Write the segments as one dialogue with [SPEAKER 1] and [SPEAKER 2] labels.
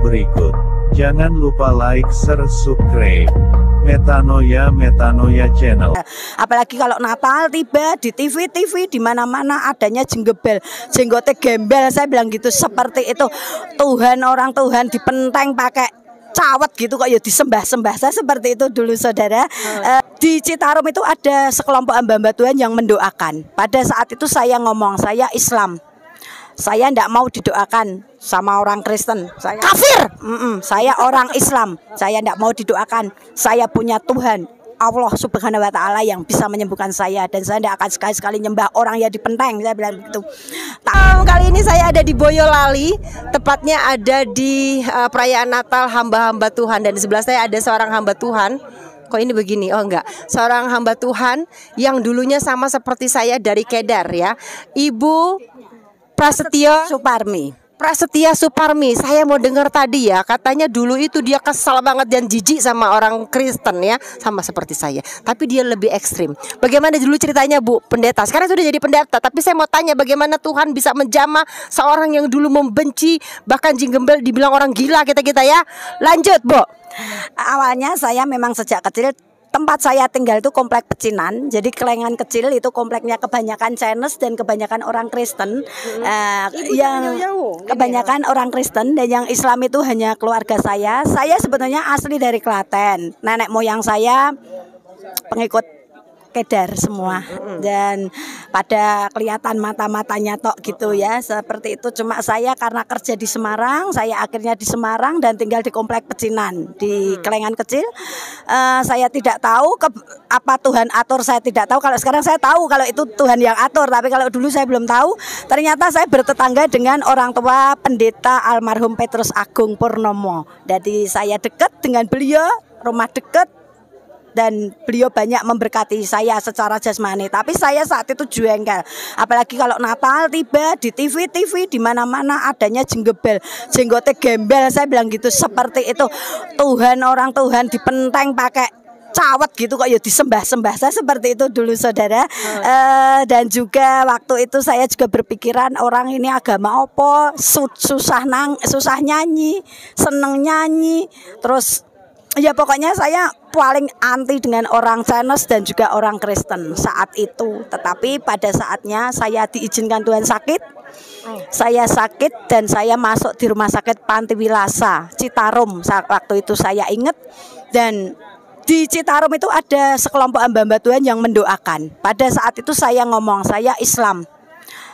[SPEAKER 1] berikut. Jangan lupa like, share, subscribe. Metanoia Channel.
[SPEAKER 2] Apalagi kalau Natal tiba di TV di mana-mana adanya jenggebel, jenggote gembel, saya bilang gitu, seperti itu. Orang Tuhan dipenteng pakai cawet gitu kok ya disembah-sembah. Saya seperti itu dulu, saudara. Di Citarum itu ada sekelompok hamba Tuhan yang mendoakan. Pada saat itu saya ngomong, saya Islam. Saya tidak mau didoakan sama orang Kristen. Saya kafir. Saya orang Islam. Saya tidak mau didoakan. Saya punya Tuhan, Allah Subhanahu wa Ta'ala, yang bisa menyembuhkan saya, dan saya tidak akan sekali-sekali nyembah orang yang dipenteng. Saya bilang begitu.
[SPEAKER 3] Kali ini saya ada di Boyolali, tepatnya ada di perayaan Natal hamba-hamba Tuhan, dan di sebelah saya ada seorang hamba Tuhan. Kok ini begini? Oh enggak, seorang hamba Tuhan yang dulunya sama seperti saya dari Kedar, ya, Ibu Prasetya Suparmi. Saya mau dengar tadi ya, katanya dulu itu dia kesal banget dan jijik sama orang Kristen, ya, sama seperti saya. Tapi dia lebih ekstrim. Bagaimana dulu ceritanya, Bu Pendeta? Sekarang sudah jadi pendeta, tapi saya mau tanya bagaimana Tuhan bisa menjamah seorang yang dulu membenci, bahkan Jinggembel dibilang orang gila kita ya. Lanjut, Bu.
[SPEAKER 2] Awalnya saya memang sejak kecil, tempat saya tinggal itu komplek pecinan. Jadi Kelengan kecil itu kompleknya kebanyakan Chinese dan kebanyakan orang Kristen. Yang kebanyakan orang Kristen, dan yang Islam itu hanya keluarga saya. Saya sebetulnya asli dari Klaten. Nenek moyang saya pengikut Kedar semua, dan pada kelihatan mata-matanya tok gitu ya, seperti itu. Cuma saya karena kerja di Semarang, saya akhirnya di Semarang dan tinggal di komplek pecinan di Kelengan kecil. Saya tidak tahu apa Tuhan atur, saya tidak tahu. Kalau sekarang saya tahu kalau itu Tuhan yang atur, tapi kalau dulu saya belum tahu. Ternyata saya bertetangga dengan orang tua pendeta almarhum Petrus Agung Purnomo. Jadi saya dekat dengan beliau, rumah dekat, dan beliau banyak memberkati saya secara jasmani. Tapi saya saat itu jengkel. Apalagi kalau Natal tiba di TV di mana-mana adanya jenggebel, jenggote gembel, saya bilang gitu, seperti itu. Orang Tuhan dipenteng pakai cawet gitu kok ya disembah-sembah. Saya seperti itu dulu, saudara. Dan juga waktu itu saya juga berpikiran, orang ini agama opo, susah nyanyi, seneng nyanyi, terus ya pokoknya saya paling anti dengan orang Chinese dan juga orang Kristen saat itu. Tetapi pada saatnya saya diizinkan Tuhan sakit. Saya sakit dan saya masuk di rumah sakit Panti Wilasa Citarum. Waktu itu saya ingat, dan di Citarum itu ada sekelompok hamba Tuhan yang mendoakan. Pada saat itu saya ngomong, saya Islam.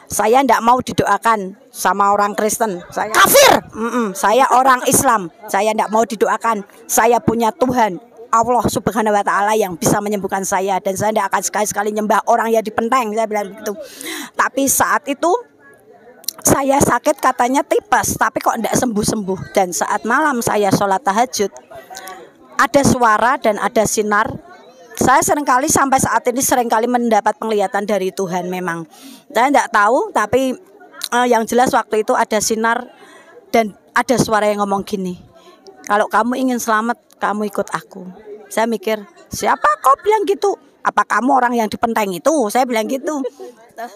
[SPEAKER 2] Saya tidak mau didoakan sama orang Kristen. Saya kafir. Saya orang Islam. Saya tidak mau didoakan. Saya punya Tuhan, Allah Subhanahu wa Ta'ala, yang bisa menyembuhkan saya, dan saya tidak akan sekali-sekali nyembah orang yang dipenteng. Saya bilang begitu. Tapi saat itu saya sakit, katanya tipes, tapi kok tidak sembuh-sembuh. Dan saat malam saya sholat tahajud, ada suara dan ada sinar. Saya seringkali sampai saat ini seringkali mendapat penglihatan dari Tuhan. Memang saya tidak tahu, tapi yang jelas waktu itu ada sinar dan ada suara yang ngomong gini, kalau kamu ingin selamat, kamu ikut aku. Saya mikir, siapa kau bilang gitu? Apa kamu orang yang dipenteng itu? Saya bilang gitu.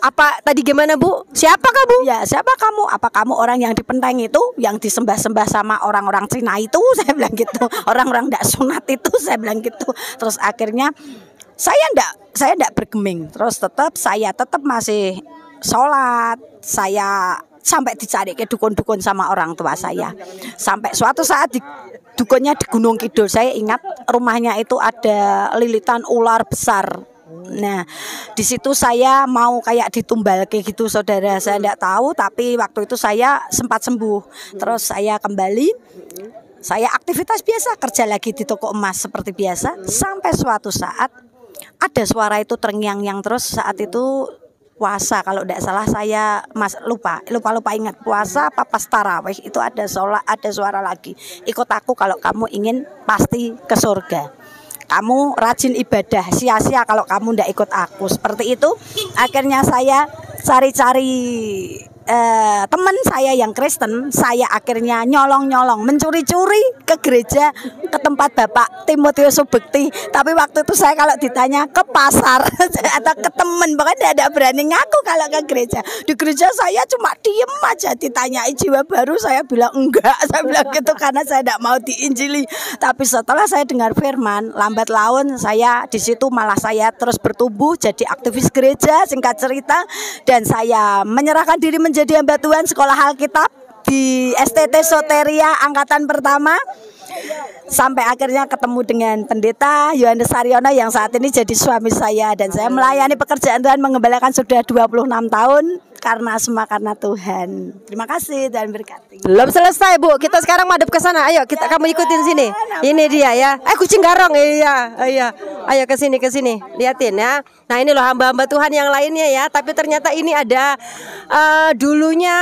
[SPEAKER 3] Apa tadi gimana, Bu? Siapa kamu?
[SPEAKER 2] Ya, siapa kamu? Apa kamu orang yang dipenteng itu, yang disembah-sembah sama orang-orang Cina itu? Saya bilang gitu. Orang-orang tidak sunat itu, saya bilang gitu. Terus akhirnya saya tidak bergeming. Terus saya tetap masih sholat. Saya sampai dicari ke dukun-dukun sama orang tua saya. Sampai suatu saat dukunnya di Gunung Kidul. Saya ingat rumahnya itu ada lilitan ular besar. Nah, di situ saya mau kayak ditumbal kayak gitu, saudara. Saya tidak tahu, tapi waktu itu saya sempat sembuh. Terus saya kembali, saya aktivitas biasa, kerja lagi di toko emas seperti biasa. Sampai suatu saat ada suara itu terngiang-ngiang terus. Saat itu puasa, kalau tidak salah, saya lupa ingat puasa apa pas tarawih itu ada suara lagi. Ikut aku kalau kamu ingin pasti ke surga. Kamu rajin ibadah, sia-sia kalau kamu tidak ikut aku. Seperti itu. Akhirnya saya cari-cari teman saya yang Kristen, saya akhirnya nyolong-nyolong, mencuri-curi ke gereja, ke tempat Bapak Timotius Subekti. Tapi waktu itu saya kalau ditanya ke pasar atau ke teman, bahkan tidak berani ngaku kalau ke gereja. Di gereja saya cuma diem aja, ditanyai jiwa baru, saya bilang enggak, saya bilang gitu karena saya tidak mau diinjili. Tapi setelah saya dengar firman, lambat laun saya di situ malah saya terus bertumbuh jadi aktivis gereja, singkat cerita, dan saya menyerahkan diri menjadi hamba Tuhan sekolah Alkitab di STT Soteria angkatan pertama. Sampai akhirnya ketemu dengan pendeta Yohanes Saryono yang saat ini jadi suami saya, dan saya melayani pekerjaan Tuhan mengembalakan sudah 26 tahun karena semua karena Tuhan. Terima kasih dan berkati.
[SPEAKER 3] Belum selesai Bu, kita sekarang madep ke sana. Ayo kita kamu ikutin sini. Ini dia ya. Kucing garong iya. Ayo ke sini liatin ya. Nah ini loh hamba-hamba Tuhan yang lainnya ya. Tapi ternyata ini ada dulunya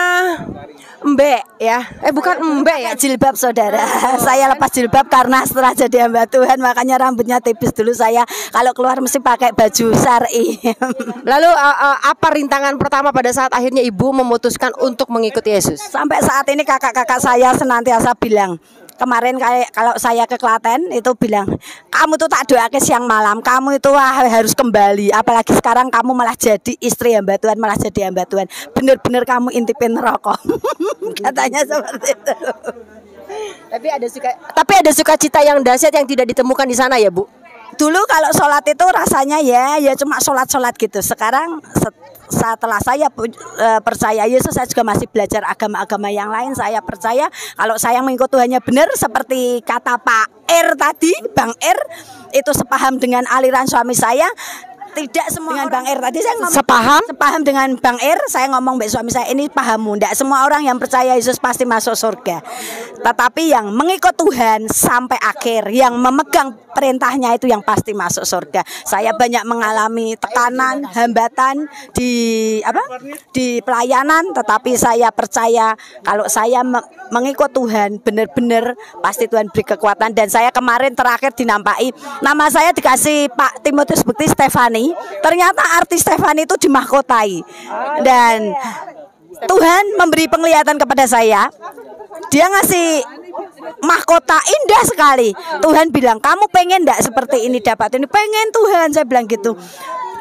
[SPEAKER 3] Mbak ya. Bukan Mbak ya.
[SPEAKER 2] Jilbab saudara. Saya lepas jilbab karena setelah jadi hamba Tuhan makanya rambutnya tipis dulu saya. Kalau keluar mesti pakai baju syar'i.
[SPEAKER 3] Lalu apa rintangan pertama pada saat akhirnya Ibu memutuskan untuk mengikuti Yesus?
[SPEAKER 2] Sampai saat ini kakak-kakak saya senantiasa bilang, kemarin kalau saya ke Klaten itu bilang, kamu tuh tak doakan siang malam, kamu itu harus kembali. Apalagi sekarang kamu malah jadi istri hamba Tuhan, malah jadi hamba Tuhan. Bener-bener kamu intipin rokok. Katanya seperti itu.
[SPEAKER 3] Tapi ada sukacita yang dahsyat yang tidak ditemukan di sana ya Bu?
[SPEAKER 2] Dulu kalau sholat itu rasanya ya cuma sholat gitu. Sekarang setelah saya percaya Yesus, saya juga masih belajar agama-agama yang lain. Saya percaya kalau saya mengikut Tuhannya benar, seperti kata Pak R tadi, Bang R itu sepaham dengan aliran suami saya. Tidak semua dengan Bang R tadi saya ngomong sepaham dengan Bang R, saya ngomong mbak suami saya, ini pahammu. Tidak semua orang yang percaya Yesus pasti masuk surga, tetapi yang mengikut Tuhan sampai akhir, yang memegang perintahnya itu yang pasti masuk surga. Saya banyak mengalami tekanan, hambatan di pelayanan, tetapi saya percaya kalau saya mengikut Tuhan benar-benar pasti Tuhan beri kekuatan. Dan saya kemarin terakhir dinampai nama saya dikasih Pak Timotius Subekti Stefani. Ternyata artis Stefani itu dimahkotai, dan Tuhan memberi penglihatan kepada saya. Dia ngasih mahkota indah sekali. Tuhan bilang, kamu pengen enggak seperti ini dapat ini? Pengen Tuhan, saya bilang gitu.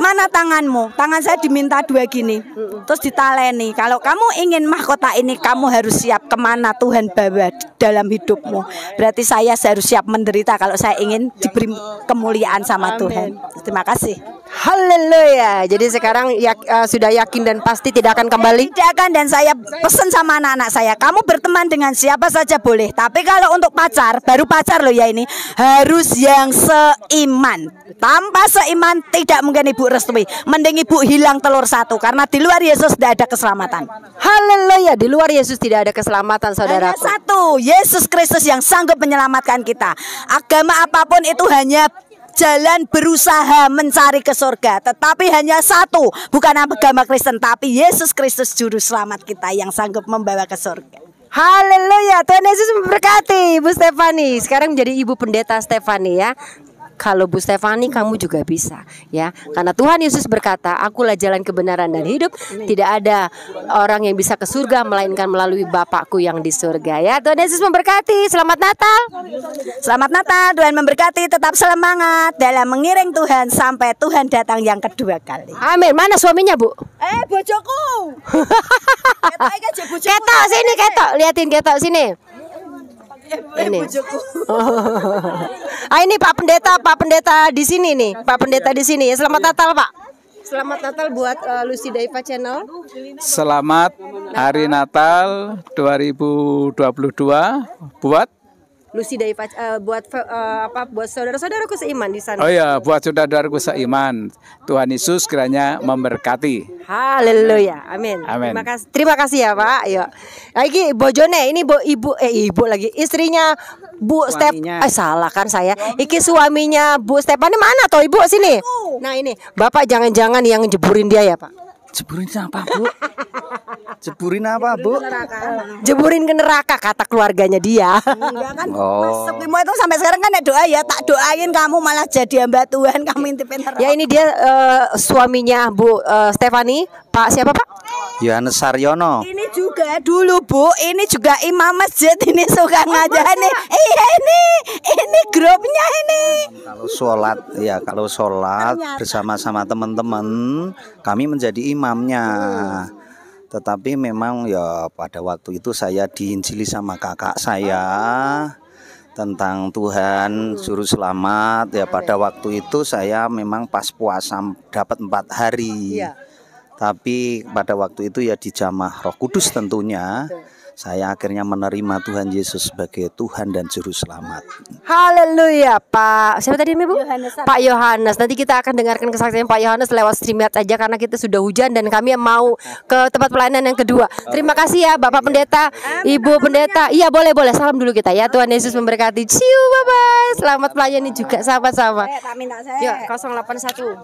[SPEAKER 2] Mana tanganmu? Tangan saya diminta 2 gini. Terus ditaleni. Kalau kamu ingin mahkota ini, kamu harus siap kemana Tuhan bawa dalam hidupmu. Berarti saya harus siap menderita kalau saya ingin diberi kemuliaan sama Tuhan. Terima kasih.
[SPEAKER 3] Haleluya. Jadi sekarang sudah yakin dan pasti tidak akan kembali?
[SPEAKER 2] Tidak akan, dan saya pesan sama anak-anak saya, kamu berteman dengan siapa saja boleh, tapi kalau untuk pacar, baru pacar loh ya ini, harus yang seiman. Tanpa seiman tidak mungkin ibu restui. Mending ibu hilang telur 1, karena di luar Yesus tidak ada keselamatan.
[SPEAKER 3] Haleluya. Di luar Yesus tidak ada keselamatan, saudara.
[SPEAKER 2] Hanya satu, Yesus Kristus yang sanggup menyelamatkan kita. Agama apapun itu hanya jalan berusaha mencari ke surga, tetapi hanya satu, bukan agama Kristen, tapi Yesus Kristus juru selamat kita yang sanggup membawa ke surga.
[SPEAKER 3] Haleluya. Tuhan Yesus memberkati Bu Stefani. Sekarang menjadi Ibu Pendeta Stefani ya. Kalau Bu Stefani kamu juga bisa ya. Karena Tuhan Yesus berkata, akulah jalan kebenaran dan hidup. Tidak ada orang yang bisa ke surga melainkan melalui Bapakku yang di surga ya. Tuhan Yesus memberkati. Selamat Natal.
[SPEAKER 2] Selamat Natal. Tuhan memberkati. Tetap semangat dalam mengiring Tuhan sampai Tuhan datang yang kedua kali.
[SPEAKER 3] Amin. Mana suaminya Bu?
[SPEAKER 2] Bojoku.
[SPEAKER 3] Ketok sini, ketok. Liatin ketok sini. Ini. Ini Pak Pendeta di sini nih. Pak Pendeta di sini ya. Selamat Natal, Pak. Selamat Natal buat Lucy Daiva Channel.
[SPEAKER 4] Selamat Hari Natal 2022 buat
[SPEAKER 3] Lucy Daiva buat saudara-saudaraku seiman di sana.
[SPEAKER 4] Oh ya, buat saudaraku seiman. Tuhan Yesus kiranya memberkati.
[SPEAKER 3] Haleluya. Amin.
[SPEAKER 4] Amin.
[SPEAKER 3] Terima kasih ya, Pak. Ayo. Lagi bojone ini ibu lagi istrinya Bu Step. Salah kan saya. Iki suaminya Bu Stefani mana toh Ibu sini? Nah ini Bapak jangan-jangan yang jeburin dia ya Pak?
[SPEAKER 5] Jeburin apa Bu? Jeburin apa Bu?
[SPEAKER 3] Jeburin ke neraka kata keluarganya dia.
[SPEAKER 2] Enggak kan, Mas Sepimo itu sampai sekarang kan ada doa ya, tak doain kamu malah jadi hamba Tuhan, kamu intipin neraka.
[SPEAKER 3] Ya ini dia suaminya Bu Stefani, Pak siapa Pak?
[SPEAKER 5] Yohanes Saryono.
[SPEAKER 2] Ini juga dulu Bu, ini juga imam masjid, ini suka ngajani. Iya ini grupnya ini.
[SPEAKER 5] Kalau sholat bersama-sama teman-teman, kami menjadi imamnya. Tetapi memang ya pada waktu itu saya diinjili sama kakak saya tentang Tuhan juru selamat. Ya pada waktu itu saya memang pas puasa dapat 4 hari. Tapi pada waktu itu ya di jamaah Roh Kudus tentunya saya akhirnya menerima Tuhan Yesus sebagai Tuhan dan Juru Selamat.
[SPEAKER 3] Haleluya Pak. Siapa tadi Bu?
[SPEAKER 2] Yohanes.
[SPEAKER 3] Pak Yohanes. Nanti kita akan dengarkan kesaksian Pak Yohanes lewat StreamYard aja karena kita sudah hujan dan kami mau ke tempat pelayanan yang kedua. Terima kasih ya Bapak Pendeta, Ibu Pendeta. Iya boleh salam dulu kita ya. Tuhan Yesus memberkati. See you, bye bye. Selamat melayani juga sama-sama.
[SPEAKER 2] Saya.
[SPEAKER 3] Yuk 081.